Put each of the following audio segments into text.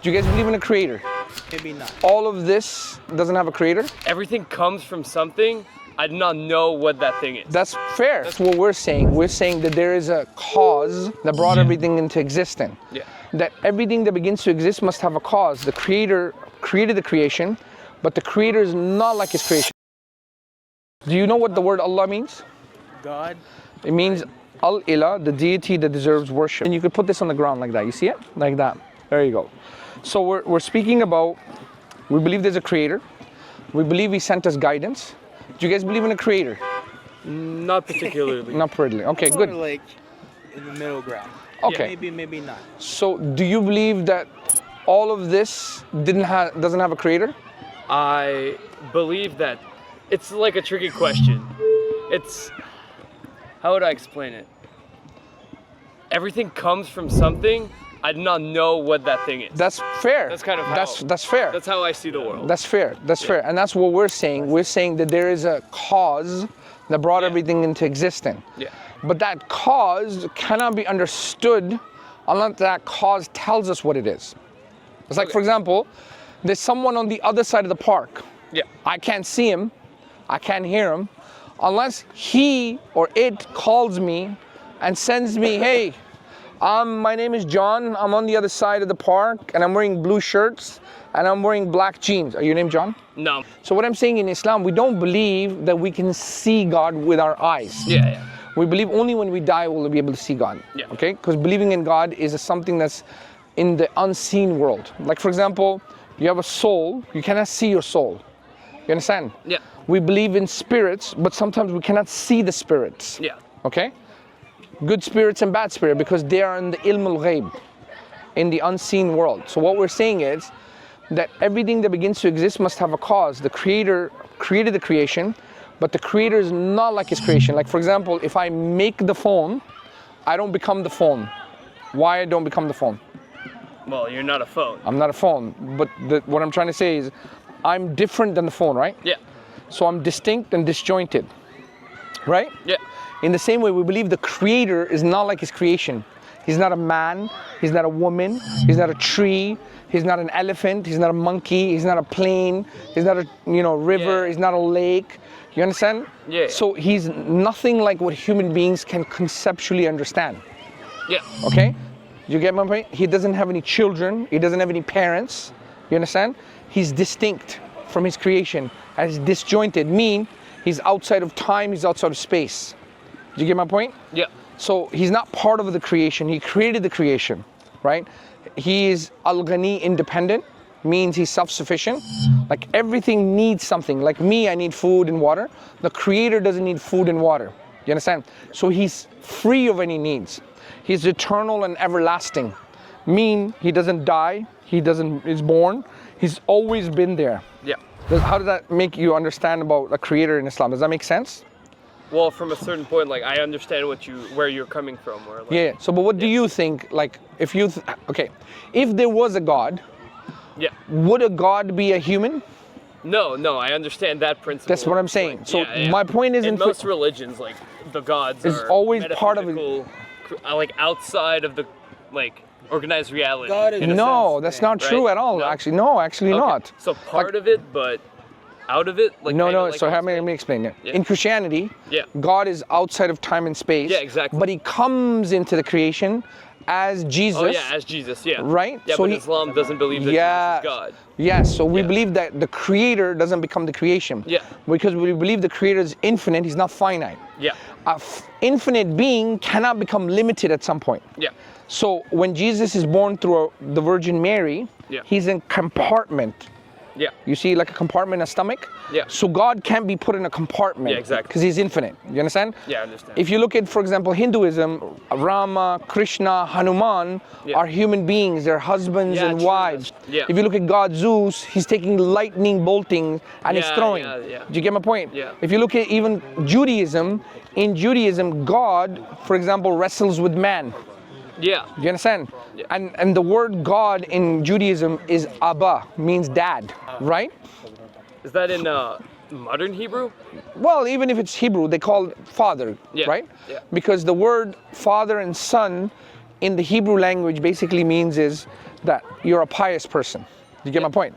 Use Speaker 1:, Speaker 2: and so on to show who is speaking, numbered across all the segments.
Speaker 1: Do you guys believe in a creator?
Speaker 2: Maybe not.
Speaker 1: All of this doesn't have a creator?
Speaker 3: Everything comes from something. I do not know what that thing is.
Speaker 1: That's fair. That's what we're saying. We're saying that there is a cause that brought everything into existence.
Speaker 3: Yeah.
Speaker 1: That everything that begins to exist must have a cause. The creator created the creation, but the creator is not like his creation. Do you know what the word Allah means?
Speaker 2: God.
Speaker 1: It means Al-Ilah, the deity that deserves worship. And you could put this on the ground like that. You see it? Like that. There you go. So we're speaking about, we believe there's a creator. We believe he sent us guidance. Do you guys believe in a creator?
Speaker 3: Not particularly.
Speaker 1: Not particularly. Okay, good.
Speaker 2: Like in the middle ground.
Speaker 1: Okay.
Speaker 2: Yeah, maybe not.
Speaker 1: So do you believe that all of this doesn't have a creator?
Speaker 3: I believe that it's like a tricky question. It's, how would I explain it? Everything comes from something. I do not know what that thing is.
Speaker 1: That's fair.
Speaker 3: That's kind of how,
Speaker 1: that's fair.
Speaker 3: That's how I see the world.
Speaker 1: That's fair. That's fair. And that's what we're saying. We're saying that there is a cause that brought everything into existence.
Speaker 3: Yeah.
Speaker 1: But that cause cannot be understood unless that cause tells us what it is. It's like, for example, there's someone on the other side of the park.
Speaker 3: Yeah.
Speaker 1: I can't see him. I can't hear him unless he or it calls me and sends me, hey, my name is John. I'm on the other side of the park and I'm wearing blue shirts and I'm wearing black jeans. Are you named John?
Speaker 3: No.
Speaker 1: So what I'm saying, in Islam, we don't believe that we can see God with our eyes.
Speaker 3: Yeah.
Speaker 1: We believe only when we die will we be able to see God.
Speaker 3: Yeah.
Speaker 1: Okay? Because believing in God is something that's in the unseen world. Like, for example, you have a soul. You cannot see your soul. You understand?
Speaker 3: Yeah.
Speaker 1: We believe in spirits, but sometimes we cannot see the spirits.
Speaker 3: Yeah.
Speaker 1: Okay? Good spirits and bad spirits, because they are in the ilm al-ghayb, in the unseen world. So what we're saying is that everything that begins to exist must have a cause. The creator created the creation, but the creator is not like his creation. Like, for example, if I make the phone, I don't become the phone. Why I don't become the phone?
Speaker 3: Well, you're not a phone.
Speaker 1: I'm not a phone, but what I'm trying to say is I'm different than the phone, right?
Speaker 3: Yeah.
Speaker 1: So I'm distinct and disjointed, right?
Speaker 3: Yeah.
Speaker 1: In the same way, we believe the creator is not like his creation. He's not a man, he's not a woman, he's not a tree, he's not an elephant, he's not a monkey, he's not a plane, he's not a river, he's not a lake. You understand?
Speaker 3: Yeah.
Speaker 1: So he's nothing like what human beings can conceptually understand.
Speaker 3: Yeah.
Speaker 1: Okay? You get my point? He doesn't have any children, he doesn't have any parents. You understand? He's distinct from his creation. As disjointed, mean he's outside of time, he's outside of space. Do you get my point?
Speaker 3: Yeah.
Speaker 1: So he's not part of the creation. He created the creation, right? He is al-ghani, independent, means he's self-sufficient. Like everything needs something. Like me, I need food and water. The creator doesn't need food and water. You understand? So he's free of any needs. He's eternal and everlasting. Mean he doesn't die. He's born. He's always been there.
Speaker 3: Yeah.
Speaker 1: How does that make you understand about a creator in Islam? Does that make sense?
Speaker 3: Well, from a certain point, like I understand where you're coming from. Or like,
Speaker 1: Yeah. So, but what do you think? Like, if there was a God, would a God be a human?
Speaker 3: No, I understand that principle.
Speaker 1: That's what I'm saying.
Speaker 3: Like,
Speaker 1: so my point is,
Speaker 3: in most religions, like the gods
Speaker 1: is
Speaker 3: are
Speaker 1: always part of
Speaker 3: it, like outside of the organized reality.
Speaker 2: God is
Speaker 1: no, that's not true at all.
Speaker 3: No?
Speaker 1: Actually, not.
Speaker 3: So part of it, but out of it, like
Speaker 1: no.
Speaker 3: Like
Speaker 1: So let me explain it.
Speaker 3: Yeah.
Speaker 1: In Christianity, God is outside of time and space.
Speaker 3: Yeah, exactly.
Speaker 1: But he comes into the creation as Jesus.
Speaker 3: Oh yeah, as Jesus. Yeah.
Speaker 1: Right.
Speaker 3: Yeah,
Speaker 1: so
Speaker 3: but Islam doesn't believe that Jesus is God.
Speaker 1: Yes. So we believe that the creator doesn't become the creation.
Speaker 3: Yeah.
Speaker 1: Because we believe the creator is infinite. He's not finite.
Speaker 3: Yeah.
Speaker 1: An infinite being cannot become limited at some point.
Speaker 3: Yeah.
Speaker 1: So when Jesus is born through the Virgin Mary, he's in compartment.
Speaker 3: Yeah.
Speaker 1: You see, like a compartment in a stomach?
Speaker 3: Yeah.
Speaker 1: So God can't be put in a compartment.
Speaker 3: Yeah, exactly.
Speaker 1: Because he's infinite. You understand?
Speaker 3: Yeah, I understand.
Speaker 1: If you look at, for example, Hinduism, Rama, Krishna, Hanuman are human beings. They're husbands and wives.
Speaker 3: Yeah.
Speaker 1: If you look at God Zeus, he's taking lightning bolting and he's throwing.
Speaker 3: Yeah.
Speaker 1: Do you get my point?
Speaker 3: Yeah.
Speaker 1: If you look at even Judaism, in Judaism, God, for example, wrestles with man.
Speaker 3: Yeah.
Speaker 1: Do you understand?
Speaker 3: Yeah.
Speaker 1: And the word God in Judaism is Abba, means dad, right?
Speaker 3: Is that in modern Hebrew?
Speaker 1: Well, even if it's Hebrew, they call it father, right?
Speaker 3: Yeah.
Speaker 1: Because the word father and son in the Hebrew language basically means is that you're a pious person. You get my point?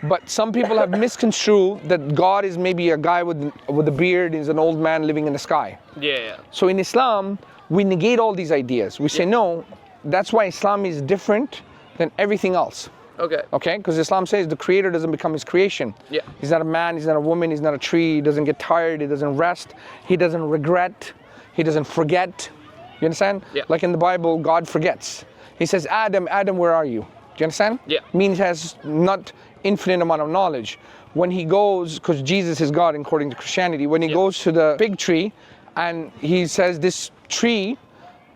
Speaker 1: But some people have misconstrued that God is maybe a guy with a beard, is an old man living in the sky.
Speaker 3: Yeah.
Speaker 1: So in Islam, we negate all these ideas. We say, no, that's why Islam is different than everything else.
Speaker 3: Okay.
Speaker 1: Okay? Because Islam says the creator doesn't become his creation.
Speaker 3: Yeah.
Speaker 1: He's not a man, he's not a woman, he's not a tree, he doesn't get tired, he doesn't rest, he doesn't regret, he doesn't forget. You understand?
Speaker 3: Yeah.
Speaker 1: Like in the Bible, God forgets. He says, Adam, where are you? Do you understand?
Speaker 3: Yeah.
Speaker 1: Means he has not infinite amount of knowledge. When he goes, because Jesus is God according to Christianity, when he goes to the fig tree and he says this tree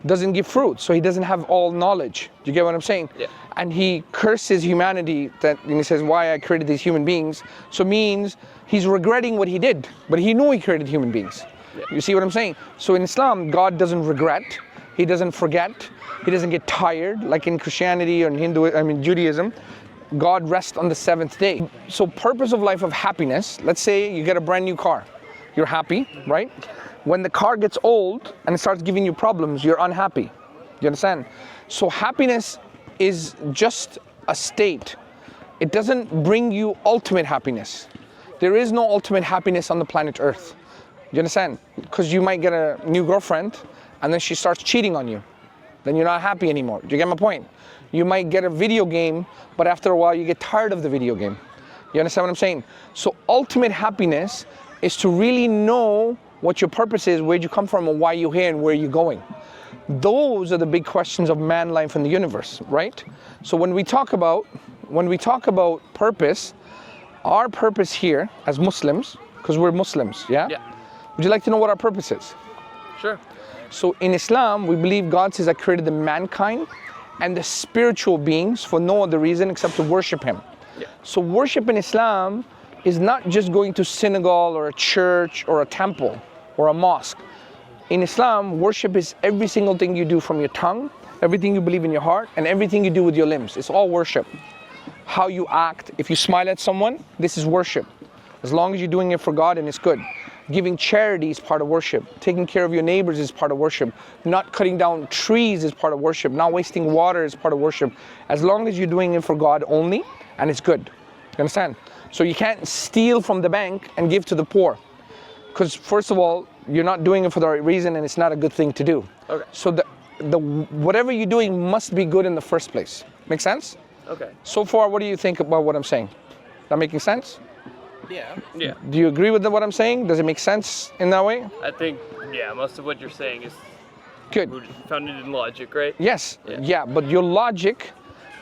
Speaker 1: doesn't give fruit, so he doesn't have all knowledge. Do you get what I'm saying?
Speaker 3: Yeah.
Speaker 1: And he curses humanity, and he says, why I created these human beings. So means he's regretting what he did, but he knew he created human beings.
Speaker 3: Yeah.
Speaker 1: You see what I'm saying? So in Islam, God doesn't regret, he doesn't forget, he doesn't get tired, like in Christianity or in Judaism. God rests on the seventh day. So purpose of life of happiness, let's say you get a brand new car. You're happy, right? When the car gets old and it starts giving you problems, you're unhappy. You understand? So happiness is just a state. It doesn't bring you ultimate happiness. There is no ultimate happiness on the planet Earth. You understand? Because you might get a new girlfriend and then she starts cheating on you. Then you're not happy anymore. Do you get my point? You might get a video game, but after a while you get tired of the video game. You understand what I'm saying? So ultimate happiness is to really know what your purpose is, where you come from and why you're here and where you're going. Those are the big questions of man, life, and the universe, right? So when we talk about purpose, our purpose here as Muslims, because we're Muslims, yeah?
Speaker 3: Yeah.
Speaker 1: Would you like to know what our purpose is?
Speaker 3: Sure.
Speaker 1: So in Islam, we believe God says, I created the mankind and the spiritual beings for no other reason except to worship him.
Speaker 3: Yeah.
Speaker 1: So worship in Islam is not just going to synagogue or a church or a temple or a mosque. In Islam, worship is every single thing you do from your tongue, everything you believe in your heart, and everything you do with your limbs. It's all worship. How you act, if you smile at someone, this is worship. As long as you're doing it for God and it's good. Giving charity is part of worship. Taking care of your neighbors is part of worship. Not cutting down trees is part of worship. Not wasting water is part of worship. As long as you're doing it for God only, and it's good. You understand? So you can't steal from the bank and give to the poor. Because first of all, you're not doing it for the right reason and it's not a good thing to do.
Speaker 3: Okay.
Speaker 1: So the whatever you're doing must be good in the first place. Make sense?
Speaker 3: Okay.
Speaker 1: So far, what do you think about what I'm saying? That making sense?
Speaker 2: Yeah.
Speaker 3: Yeah.
Speaker 1: Do you agree with what I'm saying? Does it make sense in that way?
Speaker 3: I think, yeah, most of what you're saying is
Speaker 1: Good.
Speaker 3: founded in logic, right?
Speaker 1: Yes.
Speaker 3: Yeah.
Speaker 1: Yeah, but your logic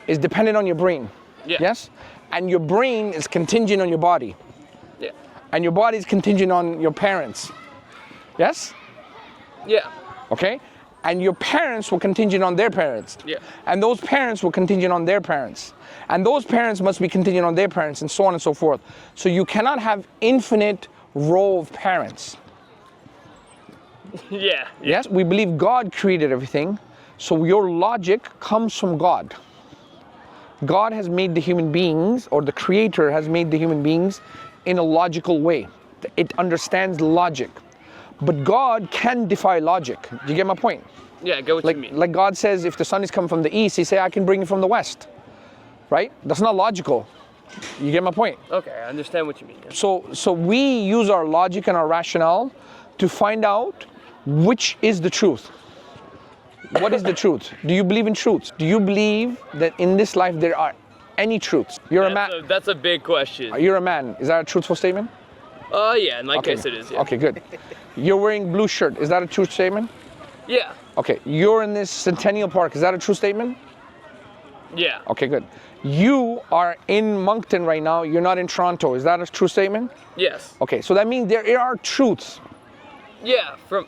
Speaker 1: is dependent on your brain.
Speaker 3: Yeah.
Speaker 1: Yes? And your brain is contingent on your body.
Speaker 3: Yeah.
Speaker 1: And your body is contingent on your parents. Yes?
Speaker 3: Yeah.
Speaker 1: Okay? And your parents will contingent on their parents.
Speaker 3: Yeah.
Speaker 1: And those parents will contingent on their parents. And those parents must be contingent on their parents, and so on and so forth. So you cannot have infinite row of parents.
Speaker 3: Yeah.
Speaker 1: Yes? We believe God created everything. So your logic comes from God. God has made the human beings, or the creator has made the human beings in a logical way. It understands logic. But God can defy logic. Do you get my point?
Speaker 3: Yeah, I get what you mean.
Speaker 1: Like God says, if the sun is coming from the east, he say, I can bring it from the west. Right? That's not logical. You get my point?
Speaker 3: Okay, I understand what you mean. Yeah.
Speaker 1: So we use our logic and our rationale to find out which is the truth. What is the truth? Do you believe in truths? Do you believe that in this life there are any truths? You're a man.
Speaker 3: That's a big question.
Speaker 1: You're a man. Is that a truthful statement?
Speaker 3: Yeah, in my case it is, yeah.
Speaker 1: Okay, good. You're wearing blue shirt. Is that a true statement?
Speaker 3: Yeah.
Speaker 1: Okay. You're in this Centennial Park. Is that a true statement?
Speaker 3: Yeah.
Speaker 1: Okay, good. You are in Moncton right now. You're not in Toronto. Is that a true statement?
Speaker 3: Yes.
Speaker 1: Okay, so that means there are truths.
Speaker 3: Yeah, from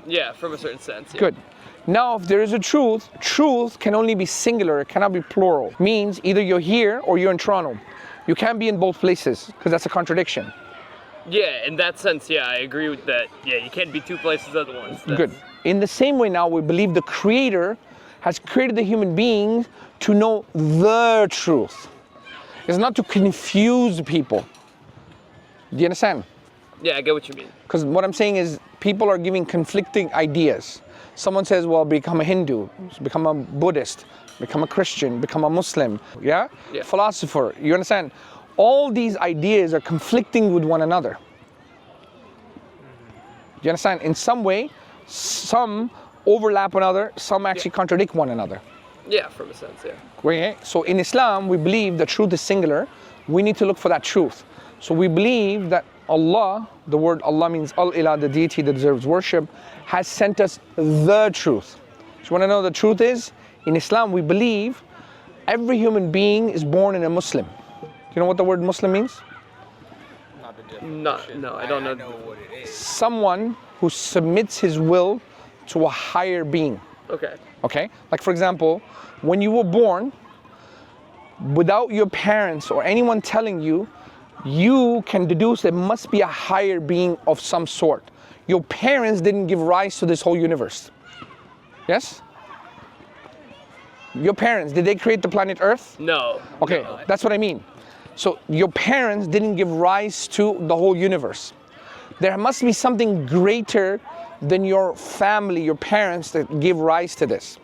Speaker 3: a certain sense. Yeah.
Speaker 1: Good. Now, if there is a truth, truth can only be singular. It cannot be plural. Means either you're here or you're in Toronto. You can't be in both places because that's a contradiction.
Speaker 3: Yeah, in that sense, yeah, I agree with that. Yeah, you can't be two places at once.
Speaker 1: Good. In the same way now, we believe the Creator has created the human beings to know the truth. It's not to confuse people. Do you understand?
Speaker 3: Yeah, I get what you mean.
Speaker 1: Because what I'm saying is people are giving conflicting ideas. Someone says, well, become a Hindu, become a Buddhist. become a Christian, become a Muslim,
Speaker 3: Yeah.
Speaker 1: philosopher. You understand? All these ideas are conflicting with one another. You understand? In some way, some overlap one another, some actually contradict one another.
Speaker 3: Yeah, from a sense, yeah.
Speaker 1: Okay? So in Islam, we believe the truth is singular. We need to look for that truth. So we believe that Allah, the word Allah means Al-Ilah, the deity that deserves worship, has sent us the truth. So you want to know the truth is? In Islam, we believe every human being is born in a Muslim. Do you know what the word Muslim means?
Speaker 2: Not the definition.
Speaker 3: No, I don't know.
Speaker 2: I know what it is.
Speaker 1: Someone who submits his will to a higher being.
Speaker 3: Okay.
Speaker 1: Okay? Like for example, when you were born, without your parents or anyone telling you, you can deduce there must be a higher being of some sort. Your parents didn't give rise to this whole universe. Yes? Your parents, did they create the planet Earth?
Speaker 3: No.
Speaker 1: Okay,
Speaker 3: No.
Speaker 1: that's what I mean. So your parents didn't give rise to the whole universe. There must be something greater than your family, your parents that give rise to this.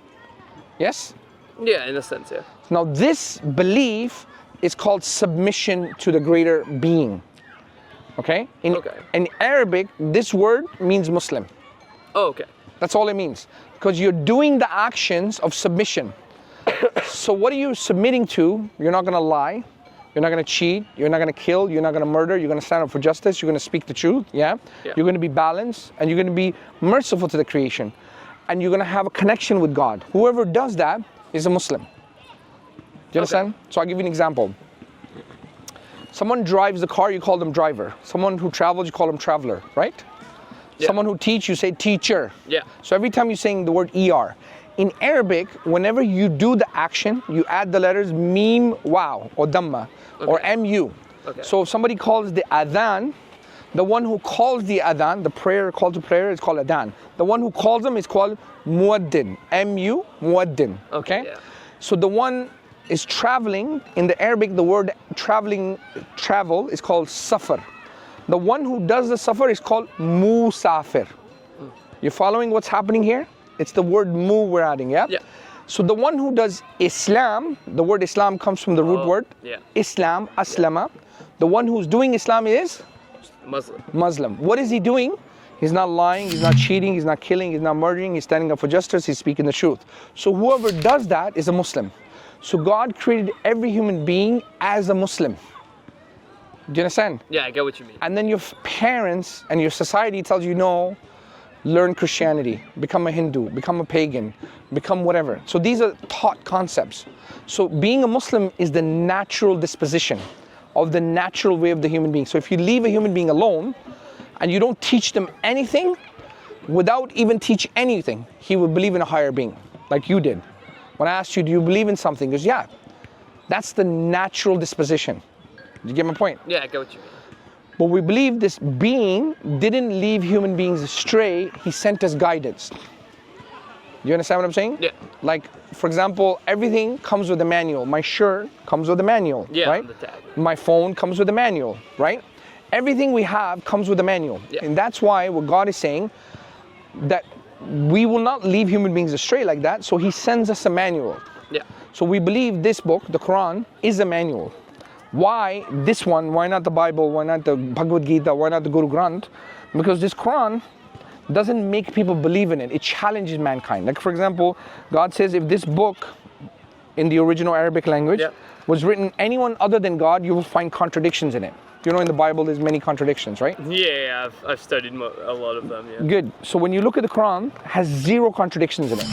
Speaker 1: Yes?
Speaker 3: Yeah, in a sense, yeah.
Speaker 1: Now this belief is called submission to the greater being. Okay? In Arabic, this word means Muslim.
Speaker 3: Oh, okay.
Speaker 1: That's all it means. Because you're doing the actions of submission. So what are you submitting to? You're not going to lie. You're not going to cheat. You're not going to kill. You're not going to murder. You're going to stand up for justice. You're going to speak the truth. Yeah?
Speaker 3: Yeah.
Speaker 1: You're going to be balanced. And you're going to be merciful to the creation. And you're going to have a connection with God. Whoever does that is a Muslim. Do you understand? So I'll give you an example. Someone drives the car, you call them driver. Someone who travels, you call them traveler, right?
Speaker 3: Yeah.
Speaker 1: Someone who teaches, you say teacher.
Speaker 3: Yeah.
Speaker 1: So every time you're saying the word ER. In Arabic, whenever you do the action, you add the letters mim, wow, or damma, or mu.
Speaker 3: Okay.
Speaker 1: So if somebody calls the adhan, the one who calls the adhan, the prayer, call to prayer, is called adhan. The one who calls them is called muaddin, M-U, muaddin, okay?
Speaker 3: Yeah.
Speaker 1: So the one is traveling, in the Arabic, the word travel is called safar. The one who does the safar is called musafir. You're following what's happening here? It's the word mu we're adding, yeah?
Speaker 3: Yeah.
Speaker 1: So the one who does Islam, the word Islam comes from the root word.
Speaker 3: Yeah.
Speaker 1: Islam, aslama. The one who's doing Islam is
Speaker 3: Muslim.
Speaker 1: Muslim. What is he doing? He's not lying, he's not cheating, he's not killing, he's not murdering, he's standing up for justice, he's speaking the truth. So whoever does that is a Muslim. So God created every human being as a Muslim. Do you understand?
Speaker 3: Yeah, I get what you mean.
Speaker 1: And then your parents and your society tells you, no, learn Christianity, become a Hindu, become a pagan, become whatever. So these are taught concepts. So being a Muslim is the natural disposition of the natural way of the human being. So if you leave a human being alone and you don't teach them anything, without even teach anything, he will believe in a higher being, like you did. When I asked you, do you believe in something? He goes, yeah. That's the natural disposition. Do you get my point?
Speaker 3: Yeah, I get what you mean.
Speaker 1: But we believe this being didn't leave human beings astray, he sent us guidance. Do you understand what I'm saying?
Speaker 3: Yeah.
Speaker 1: Like, for example, everything comes with a manual. My shirt comes with a manual,
Speaker 3: Yeah,
Speaker 1: right?
Speaker 3: on the tag.
Speaker 1: My phone comes with a manual, right? Everything we have comes with a manual.
Speaker 3: Yeah.
Speaker 1: And that's why what God is saying, that we will not leave human beings astray like that, so he sends us a manual.
Speaker 3: Yeah.
Speaker 1: So we believe this book, the Quran, is a manual. Why this one? Why not the Bible? Why not the Bhagavad Gita? Why not the Guru Granth? Because this Quran doesn't make people believe in it. It challenges mankind. Like for example, God says if this book in the original Arabic language was written anyone other than God, you will find contradictions in it. You know in the Bible there's many contradictions, right?
Speaker 3: Yeah, I've studied a lot of them, yeah.
Speaker 1: Good. So when you look at the Quran, it has 0 contradictions in it.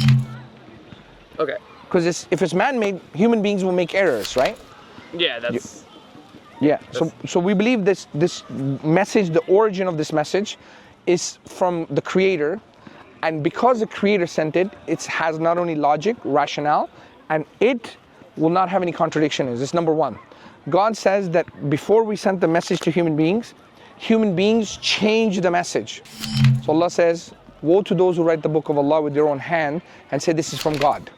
Speaker 3: Okay.
Speaker 1: Because if it's man-made, human beings will make errors, right?
Speaker 3: Yeah, that's...
Speaker 1: Yeah, so we believe this message, the origin of this message is from the Creator, and because the Creator sent it, it has not only logic, rationale, and it will not have any contradiction. This is number 1. God says that before we sent the message to human beings changed the message. So Allah says, woe to those who write the book of Allah with their own hand and say this is from God.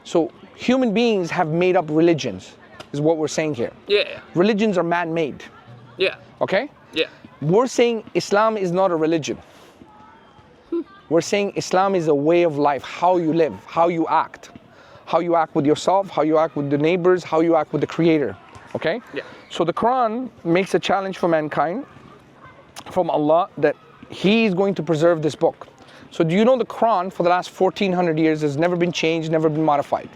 Speaker 1: So human beings have made up religions, is what we're saying here.
Speaker 3: Yeah.
Speaker 1: Religions are man-made,
Speaker 3: Yeah.
Speaker 1: okay?
Speaker 3: Yeah.
Speaker 1: We're saying Islam is not a religion. We're saying Islam is a way of life, how you live, how you act, how you act with yourself, how you act with the neighbors, how you act with the Creator. Okay?
Speaker 3: Yeah.
Speaker 1: So the Quran makes a challenge for mankind from Allah that He is going to preserve this book. So do you know the Quran for the last 1400 years has never been changed, never been modified,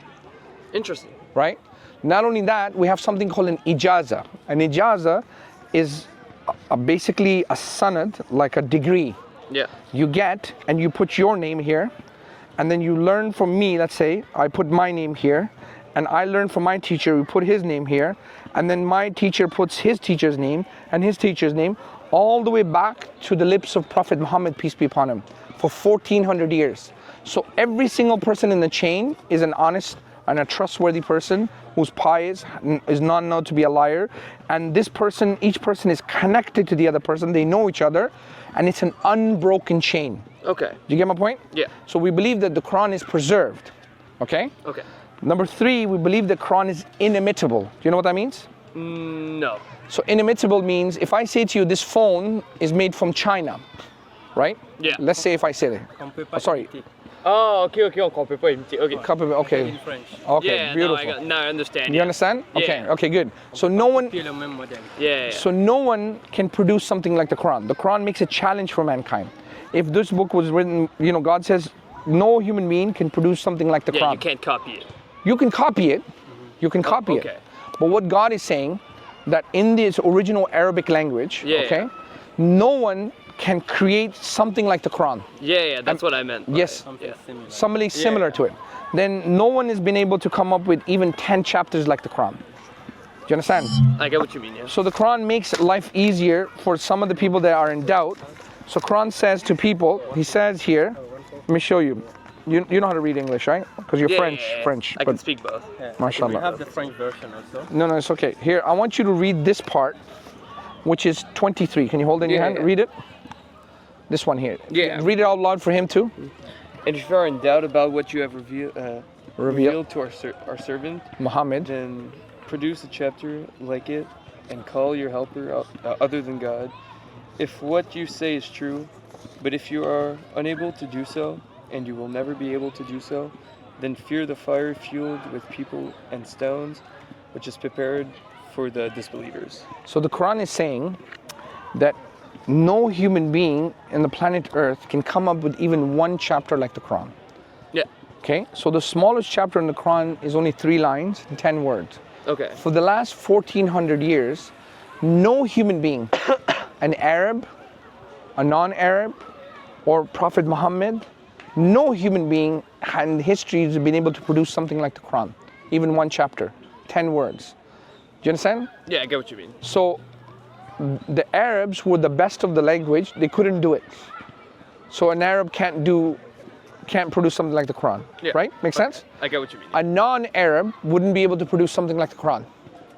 Speaker 3: Interesting.
Speaker 1: right? Not only that, we have something called an ijaza. An ijaza is basically a sanad, like a degree.
Speaker 3: Yeah.
Speaker 1: You get and you put your name here, and then you learn from me. Let's say I put my name here, and I learn from my teacher, we put his name here, and then my teacher puts his teacher's name and his teacher's name all the way back to the lips of Prophet Muhammad, peace be upon him, for 1400 years. So every single person in the chain is an honest and a trustworthy person who's pious, is not known to be a liar, and this person, each person is connected to the other person, they know each other, and it's an unbroken chain.
Speaker 3: Okay.
Speaker 1: Do you get my point?
Speaker 3: Yeah.
Speaker 1: So we believe that the Quran is preserved, okay?
Speaker 3: Okay.
Speaker 1: Number 3, we believe the Quran is inimitable. Do you know what that means?
Speaker 3: No.
Speaker 1: So inimitable means if I say to you this phone is made from China, right?
Speaker 3: Yeah.
Speaker 1: Let's say if I say it. Oh, sorry.
Speaker 3: Oh, okay. Okay.
Speaker 1: Couple of, okay.
Speaker 4: French.
Speaker 1: Okay,
Speaker 3: Yeah.
Speaker 1: beautiful.
Speaker 3: Now I understand.
Speaker 1: You understand? Okay.
Speaker 3: Yeah.
Speaker 1: Okay, good. So no one
Speaker 4: Le même modèle.
Speaker 3: Yeah.
Speaker 1: So no one can produce something like the Quran. The Quran makes a challenge for mankind. If this book was written, you know, God says no human being can produce something like the
Speaker 3: Yeah.
Speaker 1: Quran.
Speaker 3: You can't copy it.
Speaker 1: You can copy it. You can copy
Speaker 3: okay.
Speaker 1: it. But what God is saying, that in this original Arabic language,
Speaker 3: Yeah.
Speaker 1: okay, no one can create something like the Quran.
Speaker 3: Yeah. That's what I meant. by
Speaker 1: Yes.
Speaker 3: it.
Speaker 4: Something
Speaker 3: Yeah.
Speaker 4: similar.
Speaker 1: Somebody similar to it. Then no one has been able to come up with even 10 chapters like the Quran. Do you understand?
Speaker 3: I get what you mean. Yeah.
Speaker 1: So the Quran makes life easier for some of the people that are in doubt. So Quran says to people, he says here, let me show you. You know how to read English, right? Because you're
Speaker 3: Yeah,
Speaker 1: French.
Speaker 3: yeah, yeah.
Speaker 1: French.
Speaker 3: I can speak both.
Speaker 4: Yeah.
Speaker 1: Mashallah.
Speaker 4: We have the French version also.
Speaker 1: No, it's okay. Here, I want you to read this part, which is 23. Can you hold it in your
Speaker 3: Yeah,
Speaker 1: hand?
Speaker 3: yeah.
Speaker 1: Read it. This one here.
Speaker 3: Yeah.
Speaker 1: Read it out loud for him too.
Speaker 3: And if you are in doubt about what you have revealed
Speaker 1: Reveal.
Speaker 3: to our servant,
Speaker 1: Muhammad.
Speaker 3: then produce a chapter like it and call your helper other than God. If what you say is true, but if you are unable to do so, and you will never be able to do so, then fear the fire fueled with people and stones, which is prepared for the disbelievers.
Speaker 1: So the Quran is saying that no human being in the planet Earth can come up with even one chapter like the Quran.
Speaker 3: Yeah.
Speaker 1: Okay? So the smallest chapter in the Quran is only 3 lines and 10 words.
Speaker 3: Okay.
Speaker 1: For the last 1400 years, no human being, an Arab, a non-Arab, or Prophet Muhammad, no human being in history has been able to produce something like the Quran, even one chapter, 10 words. Do you understand?
Speaker 3: Yeah, I get what you mean.
Speaker 1: So the Arabs who were the best of the language, they couldn't do it. So an Arab can't produce something like the Quran,
Speaker 3: Yeah.
Speaker 1: right? Make sense?
Speaker 3: I get what you mean.
Speaker 1: A non-Arab wouldn't be able to produce something like the Quran,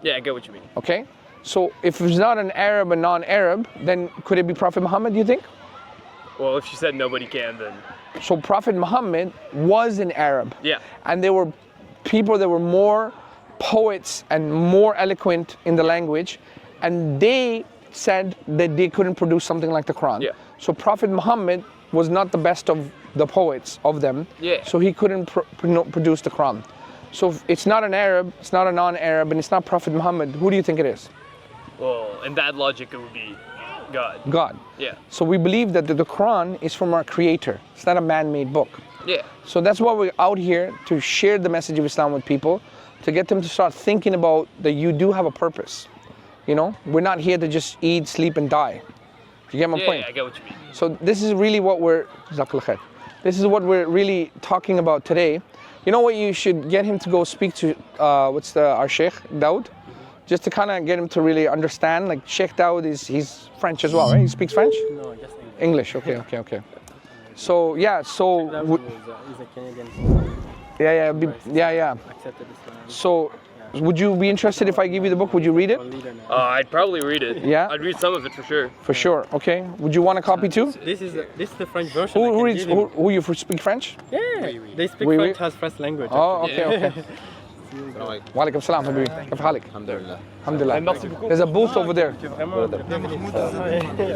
Speaker 3: Yeah, I get what you mean.
Speaker 1: okay? So if it's not an Arab, a non-Arab, then could it be Prophet Muhammad, do you think?
Speaker 3: Well, if you said nobody can, then
Speaker 1: So Prophet Muhammad was an Arab.
Speaker 3: yeah.
Speaker 1: And there were people that were more poets and more eloquent in the language, and they said that they couldn't produce something like the Quran.
Speaker 3: Yeah.
Speaker 1: So Prophet Muhammad was not the best of the poets of them,
Speaker 3: Yeah.
Speaker 1: so he couldn't produce the Quran. So if it's not an Arab, it's not a non-Arab, and it's not Prophet Muhammad, who do you think it is?
Speaker 3: Well, in that logic, it would be God.
Speaker 1: God.
Speaker 3: Yeah.
Speaker 1: So we believe that the Quran is from our Creator. It's not a man-made book.
Speaker 3: Yeah.
Speaker 1: So that's why we're out here, to share the message of Islam with people, to get them to start thinking about that you do have a purpose. You know, we're not here to just eat, sleep, and die. You get my
Speaker 3: Yeah,
Speaker 1: point?
Speaker 3: I get what you mean.
Speaker 1: So this is really what this is what we're really talking about today. You know what? You should get him to go speak to our Sheikh Daud, just to kind of get him to really understand. Like Sheikh Daud he's French as well, right? He speaks French.
Speaker 4: No, just English.
Speaker 1: English. Okay. So yeah. So
Speaker 4: That is a Canadian.
Speaker 1: yeah.
Speaker 4: Accepted Islam.
Speaker 1: So would you be interested if I give you the book? Would you read it?
Speaker 4: Or leader now.
Speaker 3: I'd probably read it.
Speaker 1: Yeah?
Speaker 3: I'd read some of it for sure.
Speaker 1: For sure. Okay. Would you want a copy too?
Speaker 4: This is the French version.
Speaker 1: Who
Speaker 4: I can
Speaker 1: reads?
Speaker 4: give him.
Speaker 1: Who you speak French?
Speaker 4: Yeah, they speak
Speaker 1: Oui,
Speaker 4: French
Speaker 1: oui.
Speaker 4: as first language.
Speaker 1: Oh,
Speaker 4: actually.
Speaker 1: okay. Wa alaikum salam, habibi. كيف حالك? Alhamdulillah.
Speaker 3: Merci beaucoup.
Speaker 1: There's a booth over there.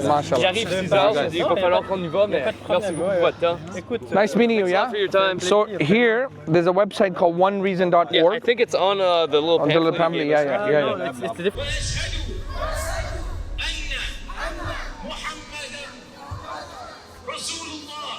Speaker 1: MashaAllah.
Speaker 3: J'arrive 6 heures, j'ai dit qu'il va falloir qu'on y va, mais merci beaucoup pour votre temps.
Speaker 4: Écoute,
Speaker 1: Nice meeting you, yeah?
Speaker 3: For your time.
Speaker 1: So here, there's a website called onereason.org.
Speaker 3: Yeah, I think it's on the little
Speaker 1: On the little
Speaker 3: pamphlet.
Speaker 1: pamphlet, yeah.
Speaker 4: no, it's different.
Speaker 5: وأشهد أن محمدا رسول الله